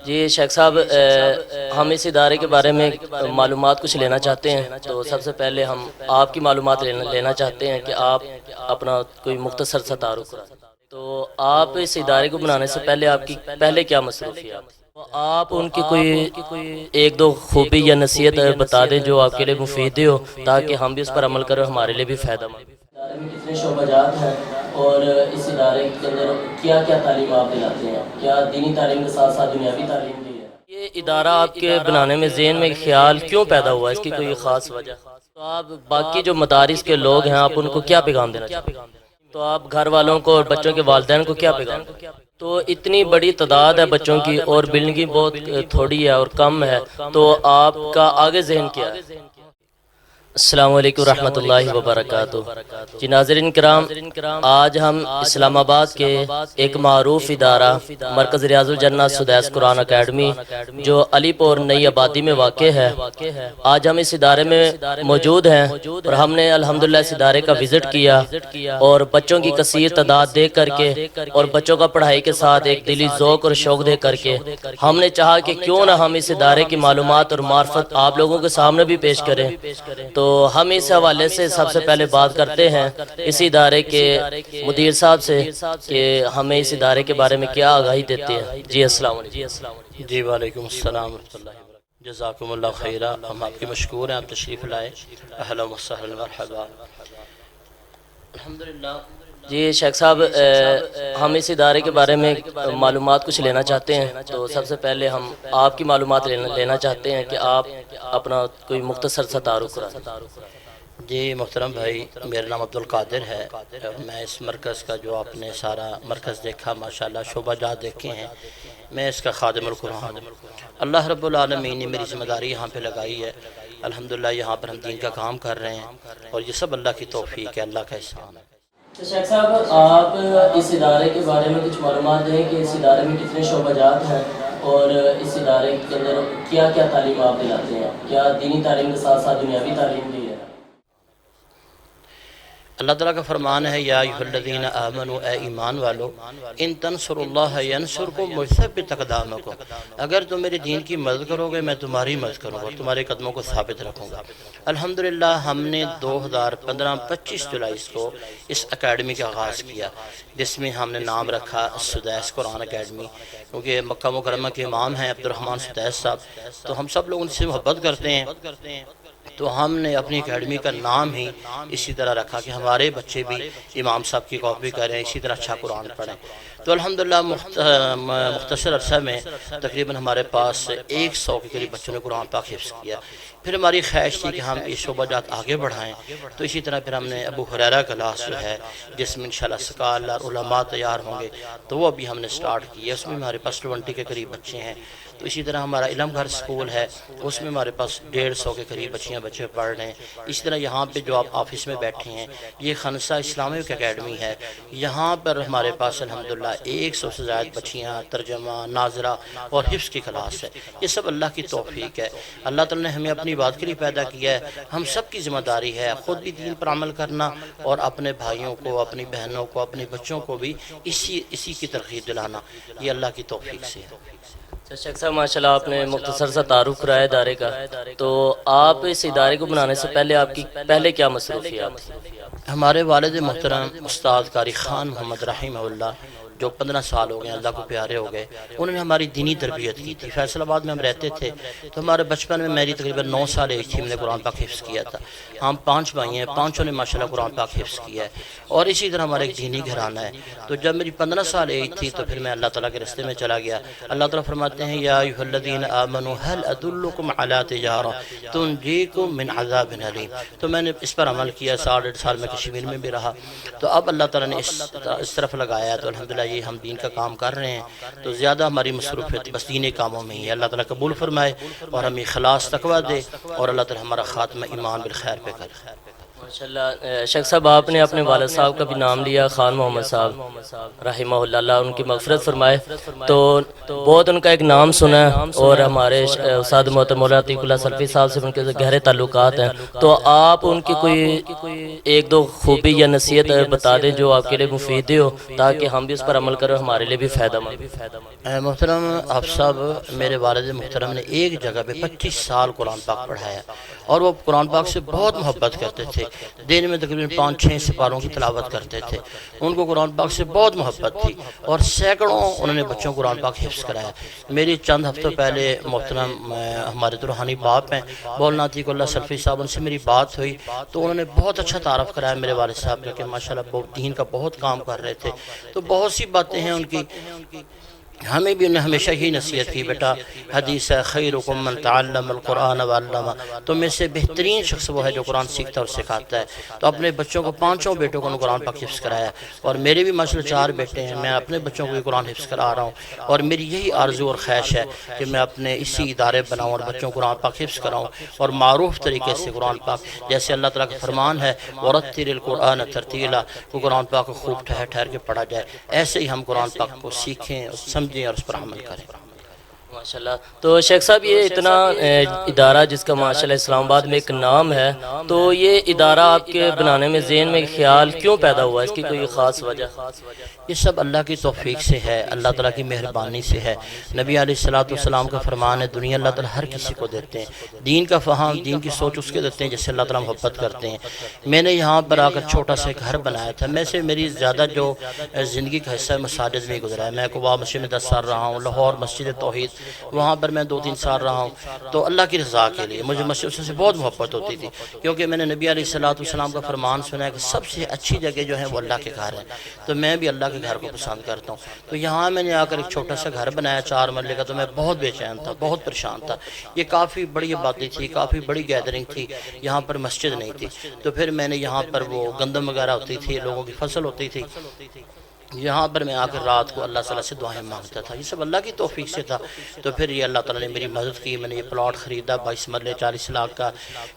جی شیخ صاحب، ہم اس ادارے کے بارے میں معلومات کچھ لینا چاہتے ہیں، تو سب سے پہلے ہم آپ کی معلومات لینا چاہتے ہیں کہ آپ اپنا کوئی مختصر سا تعارف کرائیں۔ تو آپ اس ادارے کو بنانے سے پہلے آپ کی کیا مصروفیات تھی؟ آپ ان کی کوئی ایک دو خوبی یا نصیحت بتا دیں جو آپ کے لیے مفید ہو، تاکہ ہم بھی اس پر عمل کریں، ہمارے لیے بھی فائدہ مند۔ ادارے میں کتنے شعبہ جات ہیں اور اس ادارے کے اندر کیا کیا تعلیم آپ دلاتے ہیں؟ کیا دینی تعلیم کے ساتھ ساتھ دنیاوی تعلیم بھی ہے؟ یہ ادارہ آپ کے بنانے میں ذہن میں خیال کیوں پیدا ہوا ہے؟ اس کی کوئی خاص وجہ؟ تو آپ باقی جو مدارس کے لوگ ہیں، آپ ان کو کیا پیغام دینا چاہتے ہیں؟ تو آپ گھر والوں کو اور بچوں کے والدین کو کیا پیغام دینا؟ تو اتنی بڑی تعداد ہے بچوں کی اور بلڈنگیں بہت تھوڑی ہے اور کم ہے، تو آپ کا آگے ذہن کیا ہے؟ السلام علیکم ورحمۃ اللہ وبرکاتہ۔ جی ناظرین کرام، آج ہم اسلام آباد کے ایک معروف ادارہ مرکز ریاض الجنہ سدیس قرآن اکیڈمی جو علی پور نئی آبادی میں واقع ہے، آج ہم اس ادارے میں موجود ہیں اور ہم نے الحمدللہ اس ادارے کا وزٹ کیا اور بچوں کی کثیر تعداد دیکھ کر کے اور بچوں کا پڑھائی کے ساتھ ایک دلی ذوق اور شوق دیکھ کر کے ہم نے چاہا کہ کیوں نہ ہم اس ادارے کی معلومات اور معرفت آپ لوگوں کے سامنے بھی پیش کریں۔ تو ہم اس حوالے سے سب سے پہلے بات کرتے ہیں اس ادارے کے مدیر صاحب سے کہ ہمیں اس ادارے کے بارے میں کیا آگاہی دیتے ہیں۔ جی السلام علیکم۔ جی وعلیکم السلام ورحمۃ اللہ وبرکاتہ۔ جزاکم اللہ خیرہ، ہم آپ کے مشکور ہیں، آپ تشریف لائے، اہلا وسہلا مرحبا۔ الحمدللہ۔ جی شیخ صاحب، ہم اس ادارے کے بارے میں معلومات کچھ لینا چاہتے ہیں، تو سب سے پہلے ہم آپ کی معلومات لینا چاہتے ہیں کہ آپ اپنا کوئی مختصر سا تعارف کرائیں۔ جی محترم بھائی، میرا نام عبدالقادر ہے اور میں اس مرکز کا جو آپ نے سارا مرکز دیکھا، ماشاءاللہ شعبہ جات دیکھے ہیں، میں اس کا خادم القرآن ہوں۔ اللہ رب العالمین نے میری ذمہ داری یہاں پہ لگائی ہے، الحمدللہ یہاں پر ہم دین کا کام کر رہے ہیں اور یہ سب اللہ کی توفیق ہے، اللہ کا احسان ہے۔ تو شیخ صاحب، آپ اس ادارے کے بارے میں کچھ معلومات دیں کہ اس ادارے میں کتنے شعبہ جات ہیں اور اس ادارے کے اندر کیا کیا تعلیم آپ دلاتے ہیں؟ کیا دینی تعلیم کے ساتھ ساتھ دنیاوی تعلیم بھی ہے؟ اللہ تعالیٰ کا فرمان ہے، یا ایھا الذین آمنوا، اے ایمان والو، ان تنصروا اللہ ینصرکم ویثبت اقدامکم، اگر تم میرے دین کی مدد کرو گے میں تمہاری مدد کروں گا اور تمہارے قدموں کو ثابت رکھوں گا۔ الحمدللہ ہم نے 2015 25 جولائی کو اس اکیڈمی کا آغاز کیا، جس میں ہم نے نام رکھا سدیس قرآن اکیڈمی، کیونکہ مکہ مکرمہ کے امام ہیں عبدالرحمن سدیس صاحب، تو ہم سب لوگ ان سے محبت کرتے ہیں، تو ہم نے اپنی اکیڈمی کا نام ہی اسی طرح رکھا کہ ہمارے بچے بھی امام صاحب کی کاپی کریں، اسی طرح اچھا قرآن پڑھیں۔ تو الحمدللہ مختصر عرصہ میں تقریباً ہمارے پاس 100 کے قریب بچوں نے قرآن پاک حفظ کیا۔ پھر ہماری خواہش تھی کہ ہم یہ شعبہ جات آگے بڑھائیں، تو اسی طرح پھر ہم نے ابو ہریرہ کلاس جو ہے، جس میں انشاءاللہ سکالر علماء تیار ہوں گے، تو وہ ابھی ہم نے سٹارٹ کی ہے، اس میں ہمارے پاس 20 کے قریب بچے ہیں۔ تو اسی طرح ہمارا علم گھر سکول ہے، اس میں ہمارے پاس 150 کے قریب بچے پڑھ رہے ہیں۔ اسی طرح یہاں پہ جو آپ آفس میں بیٹھے ہیں، یہ خنسہ اسلامی اکیڈمی ہے، یہاں پر ہمارے پاس الحمدللہ 100 سے زائد بچیاں ترجمہ، ناظرہ اور حفظ کی کلاس ہے۔ یہ سب اللہ کی توفیق ہے، اللہ تعالیٰ نے ہمیں اپنی بات کے لیے پیدا کیا ہے، ہم سب کی ذمہ داری ہے خود بھی دین پر عمل کرنا اور اپنے بھائیوں کو، اپنی بہنوں کو، اپنے بچوں کو بھی اسی کی ترغیب دلانا، یہ اللہ کی توفیق سے ہے۔ شیخ صاحب ماشاءاللہ آپ نے مختصر سا تعارف کرایا ادارے کا، تو آپ اس ادارے کو بنانے سے پہلے آپ کی کیا مصروفیات تھی؟ ہمارے والد محترم استاد قاری خان محمد رحمہ اللہ، جو 15 سال ہو گئے اللہ کو پیارے ہو گئے، انہوں نے ہماری دینی تربیت کی تھی۔ فیصل آباد میں ہم رہتے تھے، تو ہمارے بچپن میں میری تقریباً 9 سال ایج تھی، میں نے قرآن پاک حفظ کیا تھا۔ ہم 5 بھائی ہیں، 5 نے ماشاءاللہ قرآن پاک حفظ کیا ہے، اور اسی طرح ہمارا ایک دینی گھرانہ ہے۔ تو جب میری 15 سال ایج تھی تو پھر میں اللہ تعالیٰ کے راستے میں چلا گیا۔ اللہ تعالیٰ فرماتے ہیں، یا ایھا الذین آمنوا هل ادلکم علی تجارہ تنجیکم من عذاب علیم۔ تو میں نے اس پر عمل کیا، 1.5 سال میں کشمیر میں بھی رہا۔ تو اب اللہ تعالیٰ نے اس طرف لگایا، تو الحمدللہ یہ ہم دین کا کام کر رہے ہیں، تو زیادہ ہماری مصروفیت بس دینی کاموں میں ہی ہے۔ اللہ تعالیٰ قبول فرمائے اور ہمیں اخلاص تقویٰ دے، اور اللہ تعالیٰ ہمارا خاتمہ ایمان بالخیر پہ کرے۔ ماشاءاللہ شیخ صاحب آپ نے اپنے والد صاحب کا بھی نام لیا، خان محمد صاحب رحمہ اللہ ان کی مغفرت فرمائے، تو بہت ان کا ایک نام سنا ہے اور ہمارے استاد محترم مولانا عتیق اللہ سلفی صاحب سے ان کے گہرے تعلقات ہیں، تو آپ ان کی کوئی ایک دو خوبی یا نصیحت بتا دیں جو آپ کے لیے مفید ہو تاکہ ہم بھی اس پر عمل کریں، ہمارے لیے بھی فائدہ مند۔ محترم آپ صاحب میرے والد محترم نے ایک جگہ پہ 25 سال قرآن پاک پڑھایا اور وہ قرآن پاک سے بہت محبت کرتے تھے، دن میں تقریباً 5-6 سپاروں کی تلاوت کرتے تھے، ان کو قرآن پاک سے بہت محبت تھی اور سینکڑوں انہوں نے بچوں کو قرآن پاک حفظ کرایا۔ میری چند ہفتوں پہلے محترم ہمارے تو روحانی باپ ہیں مولانا عتیق اللہ سلفی صاحب، ان سے میری بات ہوئی تو انہوں نے بہت اچھا تعارف کرایا میرے والد صاحب کا کہ ماشاءاللہ دین کا بہت کام کر رہے تھے، تو بہت سی باتیں ہیں ان کی۔ ہمیں بھی انہیں ہمیشہ ہی نصیحت کی، بیٹا حدیث ہے خیرکم من تعلم القرآن وعلمہ، تو میں سے بہترین شخص وہ ہے جو قرآن سیکھتا اور سکھاتا ہے۔ تو اپنے بچوں کو 5 بیٹوں کو قرآن پاک حفظ کرایا اور میرے بھی ماشاءاللہ 4 بیٹے ہیں، میں اپنے بچوں کو بھی قرآن حفظ کرا رہا ہوں اور میری یہی آرزو اور خواہش ہے کہ میں اپنے اسی ادارے بناؤں اور بچوں کو قرآن پاک حفظ کراؤں اور معروف طریقے سے قرآن پاک، جیسے اللہ تعالیٰ کا فرمان ہے وَرَتِّلِ الْقُرْآنَ تَرْتِيلًا، وہ قرآن پاک کو خوب ٹھہر ٹھہر کے پڑھا جائے، ایسے ہی ہم قرآن پاک کو سیکھیں اور سمجھیں اور اس پر عمل کریں۔ ماشاءاللہ۔ تو شیخ صاحب یہ اتنا ادارہ جس کا ماشاءاللہ اسلام آباد میں ایک نام ہے، تو یہ ادارہ آپ کے بنانے میں ذہن میں خیال کیوں پیدا ہوا؟ اس کی کوئی خاص وجہ؟ یہ سب اللہ کی توفیق سے ہے، اللہ تعالیٰ کی مہربانی سے ہے۔ نبی علیہ السلام کا فرمان ہے دنیا اللہ تعالیٰ ہر کسی کو دیتے ہیں، دین کا فہم دین کی سوچ اس کے دیتے ہیں جس سے اللہ تعالیٰ محبت کرتے ہیں۔ میں نے یہاں پر آ کر چھوٹا سا گھر بنایا تھا، میں سے میری زیادہ جو زندگی کا حصہ مساجد میں گزرا ہے، میں قباء مسجد میں 10 سال رہا ہوں، لاہور مسجد توحید وہاں پر میں 2-3 سال رہا ہوں، تو اللہ کی رضا کے لیے مجھے مسجد سے بہت محبت ہوتی تھی، کیونکہ میں نے نبی علیہ السلام کا فرمان سنا ہے کہ سب سے اچھی جگہ جو ہے وہ اللہ کے گھر ہے، تو میں بھی اللہ کے گھر کو پسند کرتا ہوں۔ تو یہاں میں نے آ کر ایک چھوٹا سا گھر بنایا 4 مرلے کا، تو میں بہت بے چین تھا، بہت پریشان تھا، یہ کافی بڑی باتیں تھی، کافی بڑی گیدرنگ تھی، یہاں پر مسجد نہیں تھی، تو پھر میں نے یہاں پر وہ گندم وغیرہ ہوتی تھی، لوگوں کی فصل ہوتی تھی، یہاں پر میں آ کر رات کو اللہ تعالیٰ سے دعائیں مانگتا تھا، یہ سب اللہ کی توفیق سے تھا۔ تو پھر یہ اللہ تعالیٰ نے میری مدد کی، میں نے یہ پلاٹ خریدا 22 مرلے 40 لاکھ کا،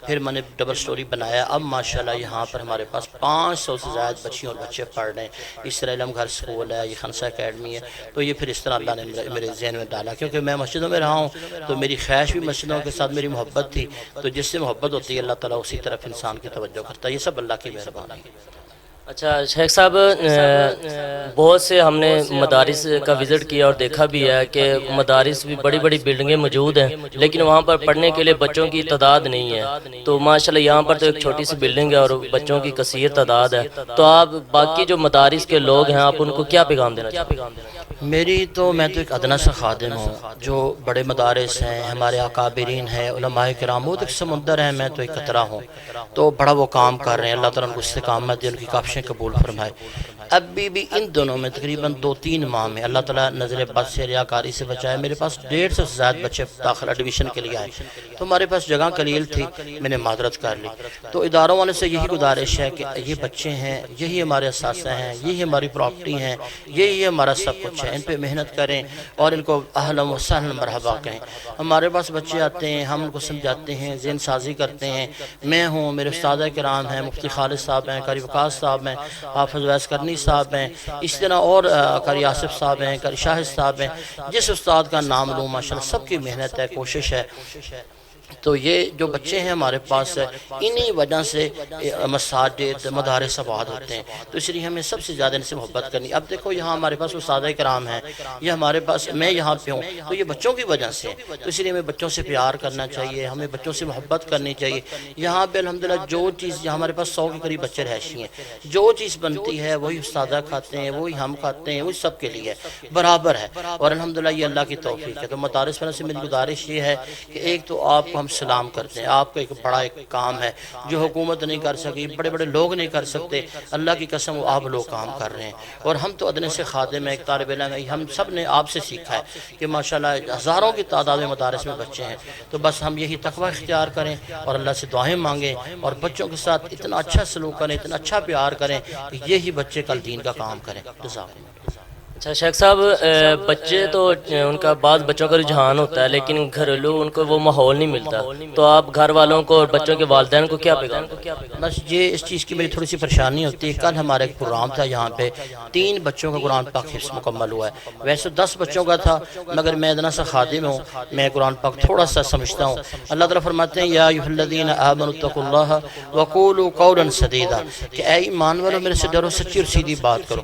پھر میں نے ڈبل سٹوری بنایا۔ اب ماشاءاللہ یہاں پر ہمارے پاس 500 سے زائد بچیاں اور بچے پڑھ رہے ہیں، اس طرح علم گھر سکول ہے، یہ خنسا اکیڈمی ہے، تو یہ پھر اس طرح اللہ نے میرے ذہن میں ڈالا، کیونکہ میں مسجدوں میں رہا ہوں تو میری خواہش بھی مسجدوں کے ساتھ میری محبت تھی، تو جس سے محبت ہوتی ہے اللہ تعالیٰ اسی طرف انسان کی توجہ کرتا ہے، یہ سب اللہ کی مہربانی ہے۔ اچھا شیخ صاحب، بہت سے ہم نے مدارس کا وزٹ کیا اور دیکھا بھی ہے کہ مدارس بھی بڑی بڑی بلڈنگیں موجود ہیں، لیکن وہاں پر پڑھنے کے لیے بچوں کی تعداد نہیں ہے، تو ماشاءاللہ یہاں پر تو ایک چھوٹی سی بلڈنگ ہے اور بچوں کی کثیر تعداد ہے، تو آپ باقی جو مدارس کے لوگ ہیں آپ ان کو کیا پیغام دینا چاہتے ہیں؟ میں تو ایک ادنا سا خادم ہوں، جو بڑے مدارس ہیں، ہمارے اکابرین ہیں، علماء کرام، وہ تو ایک سمندر ہے، میں تو ایک قطرہ ہوں، تو بڑا وہ کام کر رہے ہیں، اللہ تعالیٰ ان کو استقامت دے، ان کی کاوشیں قبول فرمائے۔ اب بھی ان دونوں میں تقریباً 2-3 ماہ میں اللہ تعالیٰ نظر بد سے ریاکاری سے بچائے، میرے پاس 150 سے زیادہ بچے داخل ایڈمیشن کے لیے آئے، تو ہمارے پاس جگہ قلیل تھی، میں نے معذرت کر لی، تو اداروں والے سے یہی گزارش ہے کہ یہ بچے ہیں، یہی ہمارے اساتذہ ہیں، یہی ہماری پراپرٹی ہیں، یہی ہمارا سب کچھ ہے، ان پہ محنت کریں اور ان کو اہلا و سہلا مرحبا کہیں۔ ہمارے پاس بچے آتے ہیں، ہم ان کو سمجھاتے ہیں، ذہن سازی کرتے ہیں، میں ہوں، میرے استاد کرام ہیں، مفتی خالد صاحب ہیں، قاری وقاص صاحب ہیں، حافظ ویس کرنی صاحب ہیں، اس طرح اور قاری آصف صاحب ہیں، قاری شاہد صاحب ہیں، جس استاد کا نام لوں ماشاءاللہ سب کی محنت ہے، کوشش ہے۔ تو یہ جو بچے ہیں ہمارے پاس انہی وجہ سے مساجد مدارس آباد ہوتے ہیں، تو اس لیے ہمیں سب سے زیادہ ان سے محبت کرنی۔ اب دیکھو یہاں ہمارے پاس استاد کرام ہیں، یہ ہمارے پاس، میں یہاں پہ ہوں تو یہ بچوں کی وجہ سے، تو اس لیے ہمیں بچوں سے پیار کرنا چاہیے، ہمیں بچوں سے محبت کرنی چاہیے۔ یہاں پہ الحمدللہ جو چیز، یہاں ہمارے پاس 100 کے قریب بچے رہائشی ہیں، جو چیز بنتی ہے وہی استاد کھاتے ہیں، وہی ہم کھاتے ہیں، وہی سب کے لیے برابر ہے، اور الحمدللہ یہ اللہ کی توفیق ہے۔ تو مدارس والوں سے میری گزارش یہ ہے کہ ایک تو آپ کو ہم سلام کرتے ہیں، آپ کا ایک بڑا ایک کام ہے جو حکومت نہیں کر سکی، بڑے بڑے لوگ نہیں کر سکتے، اللہ کی قسم وہ آپ لوگ کام کر رہے ہیں، اور ہم تو ادنے سے خادم ہیں، ایک طالب علم ہیں، ہم سب نے آپ سے سیکھا ہے کہ ماشاءاللہ ہزاروں کی تعداد میں مدارس میں بچے ہیں، تو بس ہم یہی تقوی اختیار کریں اور اللہ سے دعائیں مانگیں اور بچوں کے ساتھ اتنا اچھا سلوک کریں، اتنا اچھا پیار کریں کہ یہی بچے کل دین کا کام کریں۔ جزاک۔ اچھا شیخ صاحب، بچے تو ان کا بعض بچوں کا رجحان ہوتا ہے لیکن گھریلو ان کو وہ ماحول نہیں ملتا، تو آپ گھر والوں کو اور بچوں کے والدین کو کیا پیغام؟ بس یہ اس چیز کی میری تھوڑی سی پریشانی ہوتی ہے. کل ہمارا ایک پروگرام تھا، یہاں پہ 3 بچوں کا قرآن پاک حفظ مکمل ہوا ہے. ویسے 10 بچوں کا تھا، مگر میں اتنا سا خادم ہوں، میں قرآن پاک تھوڑا سا سمجھتا ہوں. اللہ تعالیٰ فرماتے ہیں یا ایھا الذین آمنوا اتقوا اللہ وقولوا قولا سدیدا، کہ اے ایمان والو میرے سے ڈرو، سچی اور سیدھی بات کرو.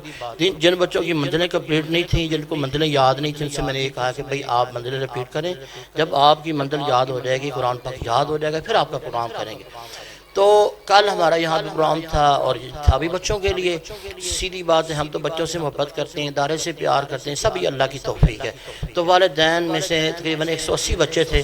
جن بچوں کی منزلیں کمپلیٹ نہیں تھیں، جن کو منزلیں یاد نہیں تھیں، ان سے میں نے یہ کہا کہ بھئی آپ منزلیں ریپیٹ کریں. جب آپ کی منزل یاد ہو جائے گی، قرآن پاک یاد ہو جائے گا، پھر آپ کا پروگرام کریں گے. تو کل ہمارا یہاں پہ پروگرام تھا اور تھا بھی بچوں کے لیے. سیدھی بات ہے، ہم تو بچوں سے محبت کرتے ہیں، ادارے سے پیار کرتے ہیں، سب یہ اللہ کی توفیق ہے. تو والدین میں سے تقریباً 180 بچے تھے،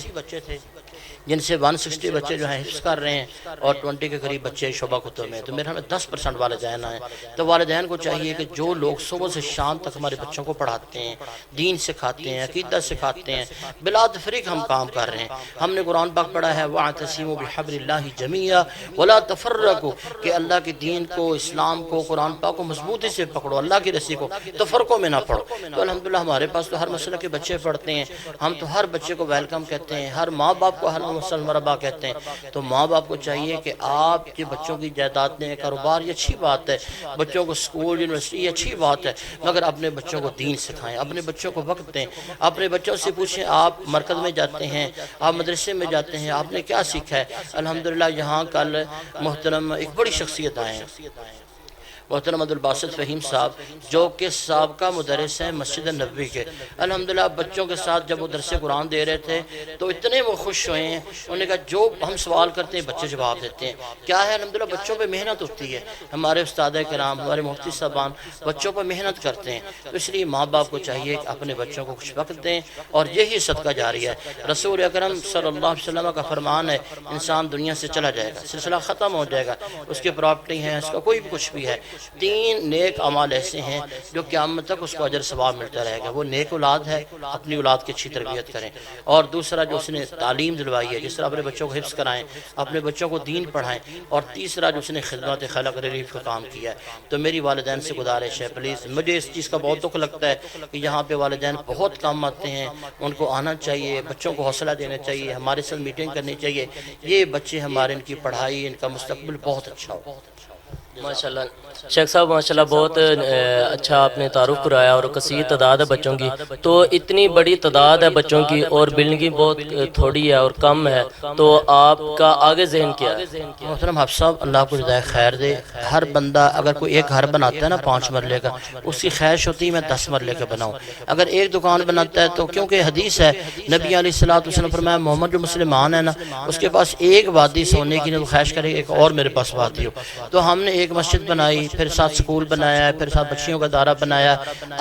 جن سے 160 بچے جو ہیں حفظ کر رہے ہیں اور 20 کے قریب بچے شعبہ کتب میں. تو میرے ہمیں 10% والدین آئے. تو والدین کو چاہیے کہ جو لوگ صبح سے شام تک ہمارے بچوں کو پڑھاتے ہیں، دین سکھاتے ہیں، عقیدہ سکھاتے ہیں، بلا تفریق ہم کام کر رہے ہیں. ہم نے قرآن پاک پڑھا ہے وَاعْتَصِمُوا بِحَبْلِ اللَّهِ جَمِيعًا وَلَا تَفَرَّقُوا، کہ اللہ کے دین کو، اسلام کو، قرآن پاک کو مضبوطی سے پکڑو، اللہ کی رسی کو تفرقوں میں نہ پڑھو. تو الحمدللہ ہمارے پاس تو ہر مسئلہ کے بچے پڑھتے ہیں. ہم تو ہر بچے کو ویلکم کہتے ہیں، ہر ماں باپ کو ہر مسئلہ مربع کہتے ہیں. تو ماں باپ کو چاہیے کہ آپ کے بچوں کی جائیداد دیں، کاروبار یہ اچھی بات ہے، بچوں کو سکول یونیورسٹی یہ اچھی بات ہے، مگر اپنے بچوں کو دین سکھائیں، اپنے بچوں کو وقت دیں. اپنے بچوں سے پوچھیں آپ مرکز میں جاتے ہیں، آپ مدرسے میں جاتے ہیں، آپ نے کیا سیکھا ہے. الحمدللہ یہاں کل محترم ایک بڑی شخصیت آئے ہیں، محترم عبدالباسط فہیم صاحب، جو کہ سابقہ مدرس ہیں مسجد نبوی کے. الحمدللہ بچوں کے ساتھ جب وہ درس قرآن دے رہے تھے تو اتنے وہ خوش ہوئے ہیں. انہوں نے کہا جو ہم سوال کرتے ہیں بچے جواب دیتے ہیں. کیا ہے الحمدللہ بچوں پہ محنت ہوتی ہے. ہمارے استاد کرام، ہمارے مفتی صاحبان بچوں پر محنت کرتے ہیں. تو اس لیے ماں باپ کو چاہیے کہ اپنے بچوں کو کچھ وقت دیں، اور یہی صدقہ جاری ہے. رسول اکرم صلی اللہ علیہ وسلم کا فرمان ہے انسان دنیا سے چلا جائے گا، سلسلہ ختم ہو جائے گا، اس کی پراپرٹی ہے، اس کا کوئی بھی کچھ بھی ہے. 3 نیک اعمال ایسے ہیں جو قیامت تک اس کو اجر ثواب ملتا رہے گا. وہ نیک اولاد ہے، اپنی اولاد کی اچھی تربیت کریں. اور دوسرا جو اس نے تعلیم دلوائی ہے، جس طرح اپنے بچوں کو حفظ کرائیں، اپنے بچوں کو دین پڑھائیں. اور تیسرا جو اس نے خدمت خلق ریلیف کا کام کیا ہے. تو میری والدین سے گزارش ہے پلیز، مجھے اس چیز کا بہت دکھ لگتا ہے کہ یہاں پہ والدین بہت کم آتے ہیں. ان کو آنا چاہیے، بچوں کو حوصلہ دینا چاہیے، ہمارے ساتھ میٹنگ کرنی چاہیے. یہ بچے ہمارے، ان کی پڑھائی، ان کا مستقبل بہت اچھا ہو. ماشاءاللہ شیخ صاحب، ماشاءاللہ بہت اچھا آپ نے تعارف کرایا. اور کثیر تعداد ہے بچوں کی، تو اتنی بڑی تعداد ہے بچوں کی اور بلڈنگ بہت تھوڑی ہے اور کم ہے، تو آپ کا آگے ذہن کیا ہے؟ محترم حافظ صاحب اللہ کو جزائے خیر دے. ہر بندہ اگر کوئی ایک گھر بناتا ہے نا 5 مرلے کا، اس کی خواہش ہوتی ہے میں 10 مرلے کا بناؤں. اگر ایک دکان بناتا ہے تو کیونکہ حدیث ہے نبی علیہ السلام فرمایا محمد جو مسلمان ہے نا، اس کے پاس ایک وادی سونے کی نہیں، خواہش کرے ایک اور میرے پاس وادی ہو. تو ہم نے ایک مسجد بنائی، پھر ساتھ سکول بنایا ہے، پھر ساتھ بچیوں کا دارہ بنایا،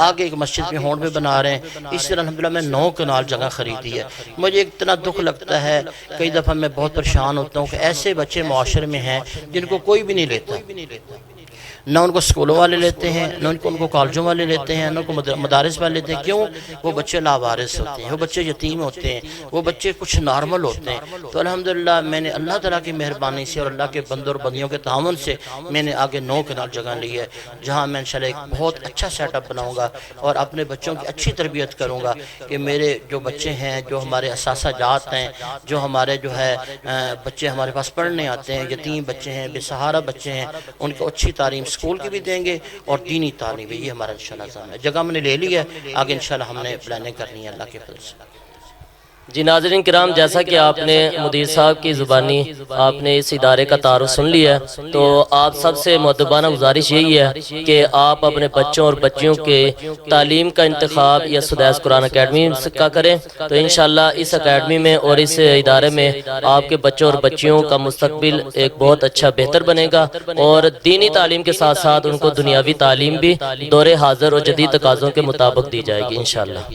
آگے ایک مسجد میں ہونڈ میں بنا رہے ہیں. اس طرح الحمدللہ میں 9 کنال جگہ خریدی ہے. مجھے اتنا دکھ لگتا ہے، کئی دفعہ میں بہت پریشان ہوتا ہوں کہ ایسے بچے معاشرے میں ہیں جن کو کوئی بھی نہیں لیتا. نہ ان کو سکولوں والے لیتے ہیں، نہ ان کو کالجوں والے لیتے ہیں، نہ ان کو مدارس والے لیتے ہیں. کیوں؟ وہ بچے لاوارث ہوتے ہیں، وہ بچے یتیم ہوتے ہیں، وہ بچے کچھ نارمل ہوتے ہیں. تو الحمدللہ میں نے اللہ تعالیٰ کی مہربانی سے اور اللہ کے بندوں اور بندیوں کے تعاون سے میں نے آگے 9 کنال جگہ لی ہے، جہاں میں انشاءاللہ ایک بہت اچھا سیٹ اپ بناؤں گا اور اپنے بچوں کی اچھی تربیت کروں گا. کہ میرے جو بچے ہیں، جو ہمارے اساتذہ جات ہیں، جو ہمارے جو ہے بچے ہمارے پاس پڑھنے آتے ہیں، یتیم بچے ہیں، بے سہارا بچے ہیں، ان کو اچھی تعلیم سکول کی بھی دیں گے اور دینی تعلیم بھی. یہ ہمارا انشاءاللہ عزم ہے. جگہ میں نے لے لی ہے، آگے انشاءاللہ ہم نے پلاننگ کرنی ہے اللہ کے فضل سے. جی ناظرین کرام، جیسا کہ آپ نے مدیر صاحب کی زبانی آپ نے اس ادارے کا تعارف سن لیا ہے، تو آپ سب سے مؤدبانہ گزارش یہی ہے کہ آپ اپنے بچوں اور بچیوں کے تعلیم کا انتخاب یا سدیس قرآن اکیڈمی کا کریں. تو انشاءاللہ اس اکیڈمی میں اور اس ادارے میں آپ کے بچوں اور بچیوں کا مستقبل ایک بہت اچھا بہتر بنے گا، اور دینی تعلیم کے ساتھ ساتھ ان کو دنیاوی تعلیم بھی دور حاضر اور جدید تقاضوں کے مطابق دی جائے گی انشاءاللہ.